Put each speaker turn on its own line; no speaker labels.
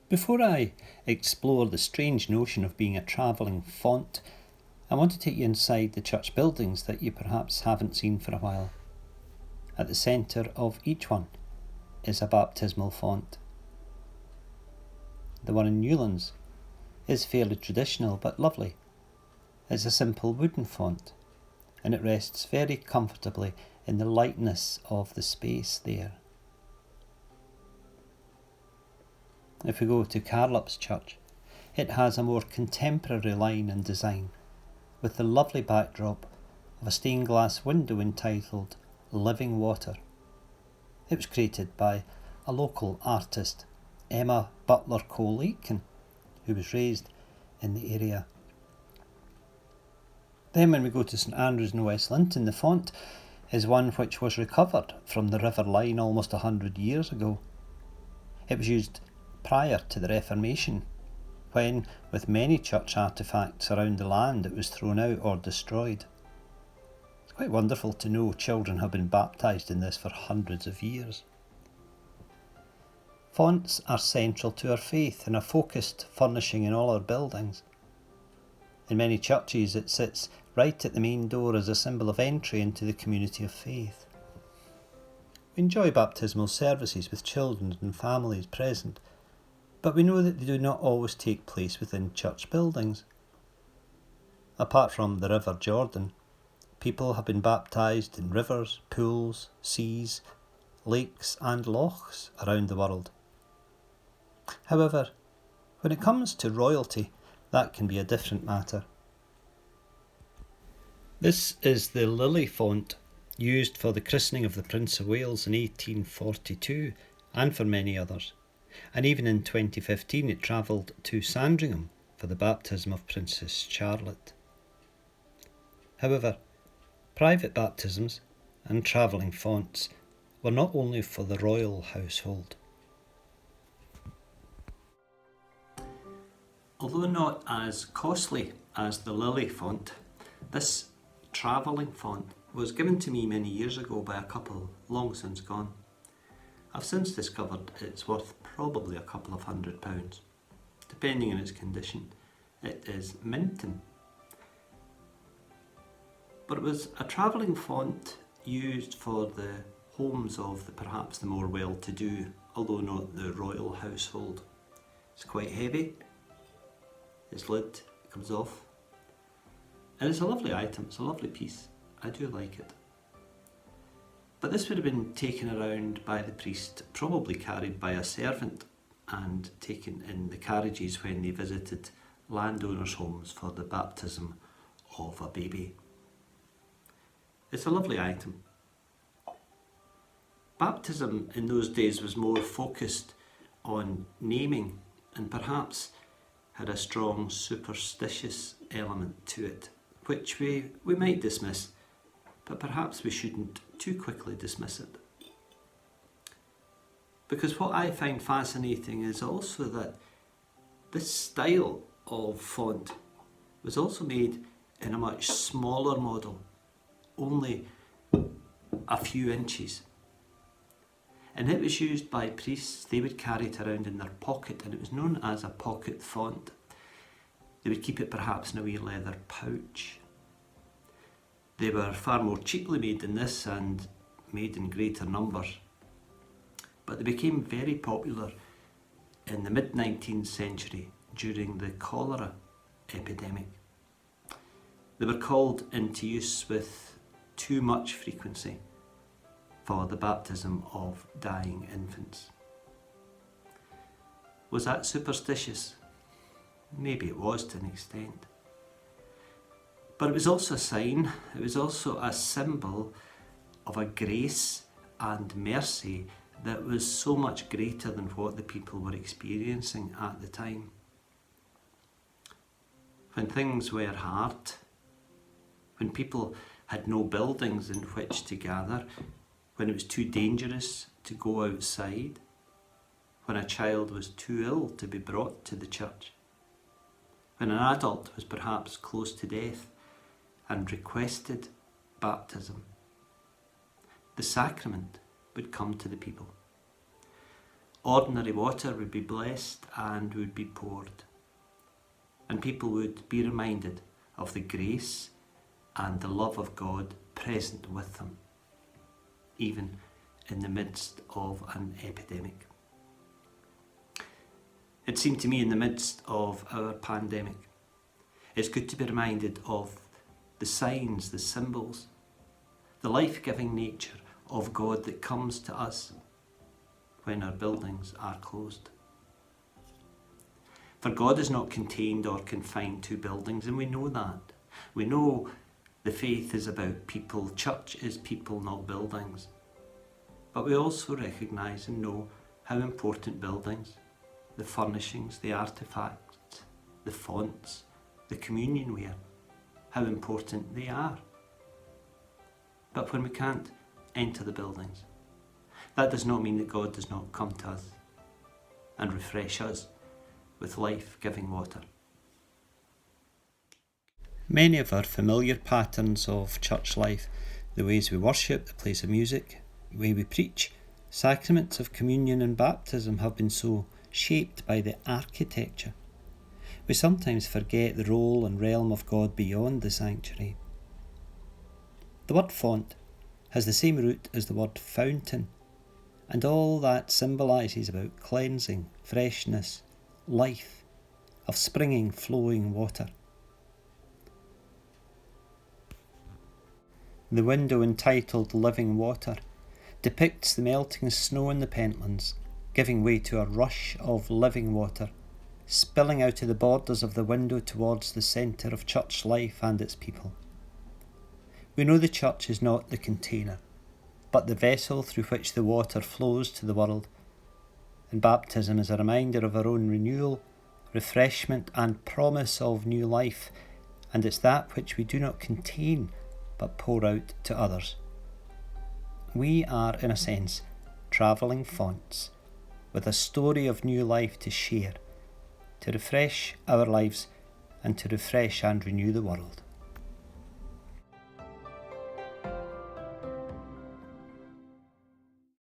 Before I explore the strange notion of being a travelling font, I want to take you inside the church buildings that you perhaps haven't seen for a while. At the centre of each one is a baptismal font. The one in Newlands is fairly traditional but lovely. It's a simple wooden font, and it rests very comfortably in the lightness of the space there. If we go to Carlup's church, it has a more contemporary line and design, with the lovely backdrop of a stained glass window entitled Living Water. It was created by a local artist, Emma Butler Cole-Aitken, who was raised in the area. Then when we go to St Andrews in West Linton, the font is one which was recovered from the River Line almost 100 years ago. It was used prior to the Reformation, when, with many church artefacts around the land, it was thrown out or destroyed. It's quite wonderful to know children have been baptised in this for hundreds of years. Fonts are central to our faith and a focused furnishing in all our buildings. In many churches it sits right at the main door as a symbol of entry into the community of faith. We enjoy baptismal services with children and families present, but we know that they do not always take place within church buildings. Apart from the River Jordan, people have been baptised in rivers, pools, seas, lakes and lochs around the world. However, when it comes to royalty, that can be a different matter. This is the Lily font used for the christening of the Prince of Wales in 1842 and for many others. And even in 2015 it travelled to Sandringham for the baptism of Princess Charlotte. However, private baptisms and travelling fonts were not only for the royal household. Although not as costly as the Lily font, this travelling font was given to me many years ago by a couple long since gone. I've since discovered it's worth probably a couple of £100, depending on its condition. It is minting. But it was a travelling font used for the homes of perhaps the more well-to-do, although not the royal household. It's quite heavy, its lid comes off, and it's a lovely item, it's a lovely piece. I do like it. But this would have been taken around by the priest, probably carried by a servant, and taken in the carriages when they visited landowners' homes for the baptism of a baby. It's a lovely item. Baptism in those days was more focused on naming and perhaps had a strong superstitious element to it, which we might dismiss, but perhaps we shouldn't too quickly dismiss it. Because what I find fascinating is also that this style of font was also made in a much smaller model, only a few inches. And it was used by priests. They would carry it around in their pocket, and it was known as a pocket font. They would keep it perhaps in a wee leather pouch. They were far more cheaply made than this and made in greater numbers. But they became very popular in the mid-19th century during the cholera epidemic. They were called into use with too much frequency for the baptism of dying infants. Was that superstitious? Maybe it was to an extent. But it was also a sign, it was also a symbol of a grace and mercy that was so much greater than what the people were experiencing at the time. When things were hard, when people had no buildings in which to gather, when it was too dangerous to go outside, when a child was too ill to be brought to the church, when an adult was perhaps close to death and requested baptism, the sacrament would come to the people. Ordinary water would be blessed and would be poured. And people would be reminded of the grace and the love of God present with them, even in the midst of an epidemic. It seemed to me in the midst of our pandemic, it's good to be reminded of the signs, the symbols, the life-giving nature of God that comes to us when our buildings are closed. For God is not contained or confined to buildings, and we know that. We know the faith is about people, church is people, not buildings. But we also recognise and know how important buildings, the furnishings, the artefacts, the fonts, the communionware, how important they are. But when we can't enter the buildings, that does not mean that God does not come to us and refresh us with life-giving water. Many of our familiar patterns of church life, the ways we worship, the place of music, the way we preach, sacraments of communion and baptism have been so shaped by the architecture. We sometimes forget the role and realm of God beyond the sanctuary. The word font has the same root as the word fountain, and all that symbolises about cleansing, freshness, life, of springing, flowing water. The window entitled Living Water depicts the melting snow in the Pentlands, giving way to a rush of living water, spilling out of the borders of the window towards the centre of church life and its people. We know the church is not the container, but the vessel through which the water flows to the world, and baptism is a reminder of our own renewal, refreshment and promise of new life, and it's that which we do not contain but pour out to others. We are, in a sense, travelling fonts with a story of new life to share, to refresh our lives and to refresh and renew the world.